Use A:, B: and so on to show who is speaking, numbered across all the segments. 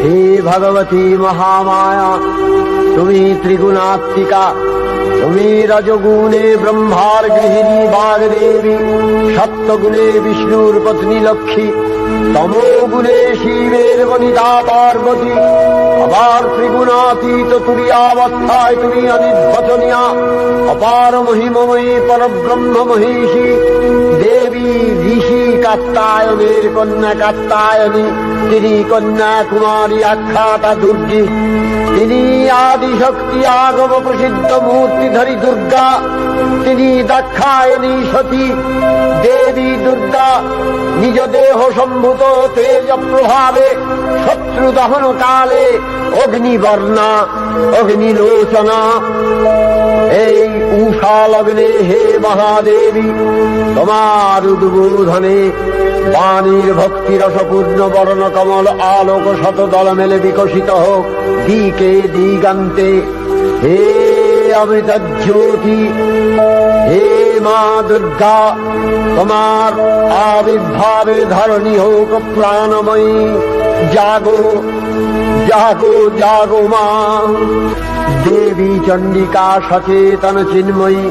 A: হে ভগবতী মহামায়া, তুমি ত্রিগুণাত্মিকা। তুমি রজগুণে ব্রহ্মার গৃহিণী বাগদেবী, সত্যগুণে বিষ্ণুর পত্নী লক্ষ্মী, তমোগুণে শিবের বনিতা পার্বতী, আবার ত্রিগুণাতীত তুরীয়াবস্থায় তুমি অনির্বচনীয়া, অপার মহিমময়ী পরব্রহ্ম মহিষী দেবী, ঋষি কাত্যায়নের কন্যা কাত্যায়নী। তিনি কন্যা কুমারী আখ্যাতা দুর্গী। তিনি আদিশক্তি আগম প্রসিদ্ধ মূর্তিধারী দুর্গা। তিনি দাক্ষায়ণী সতী দেবী দুর্গা। নিজ দেহ সম্ভূত তেজ প্রভাবে শত্রু দহন কালে অগ্নিবর্ণা অগ্নিলোচনা। এই উষা লগ্নে হে মহাদেবী, তোমার উদ্বোধনে বাণীর ভক্তিরসপূর্ণ বর্ণ কমল আলোক শতদল মেলে বিকশিত হোক দিকে দিগান্তে। হে অমৃত জ্যোতি, হে মা দুর্গা, তোমার আবির্ভাবে ধরণী হোক প্রাণময়ী। জাগো জাগো জাগো মা। দেবী চণ্ডিকা সচেতন চিন্ময়ী,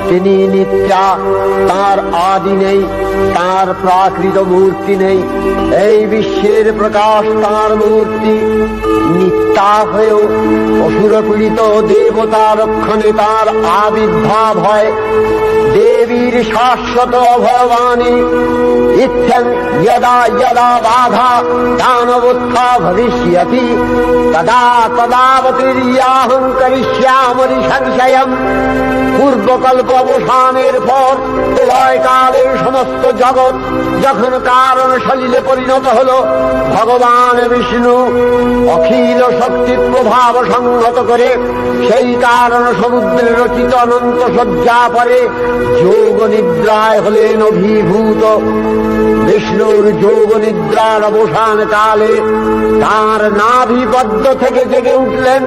A: তিনি নিত্যা। তার আদি নেই, তার প্রাকৃত মূর্তি নেই। এই বিশ্বের প্রকাশ তার মূর্তি। নিত্যা হয়েও অসুর পীড়িত দেবতা রক্ষণে তার আবির্ভাব হয়। দেবীর শাশ্বত অভয়বাণী, ইচ্ছং যদা যদা বাধা দানবোত্থা ভবিষ্যতি তদা তদাবতীর্যাহং করিষ্যামি সংশয়ম। পূর্বকল্প অবসানের পর প্রলয়কালের সমস্ত জগৎ যখন কারণ সলিলে পরিণত হল, ভগবান বিষ্ণু অখিল শক্তি প্রভাব সংহত করে সেই কারণ সমুদ্রে রচিত অনন্ত শয্যা পরে যোগ নিদ্রায় হলেন অভিভূত। বিষ্ণুর যোগ নিদ্রার অবসান কালে তাঁর নাভিপদ্ম থেকে জেগে উঠলেন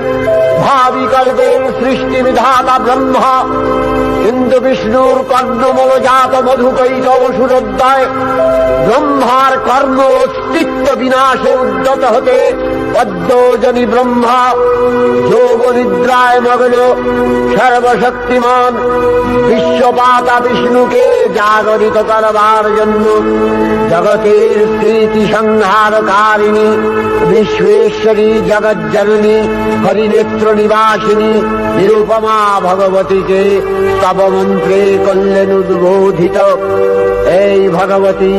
A: ভাবিকল্পের সৃষ্টি বিধাতা ব্রহ্মা। কিন্তু বিষ্ণুর কর্ণমলজাত মধুকৈত অসুরোদ্দয় ব্রহ্মার কর্ম অস্তিত্ব বিনাশে উদ্যত হতে পদ্মজনী ব্রহ্মা যোগ নিদ্রায় মগ্ন সর্বশক্তিমান বিশ্বপাতা বিষ্ণুকে জাগরিত করবার জন্য জগতের স্মৃতি সংহারকারিণী বিশ্বেশ্বরী জগজ্জননী হরিনেত্র নিবাসিনী নিরুপমা ভগবতীকে স্তব মন্ত্রে করলেন উদ্বোধিত। এই ভগবতী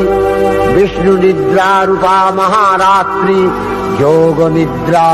A: বিষ্ণু নিদ্রা রূপা মহারাত্রি যোগ নিদ্রা।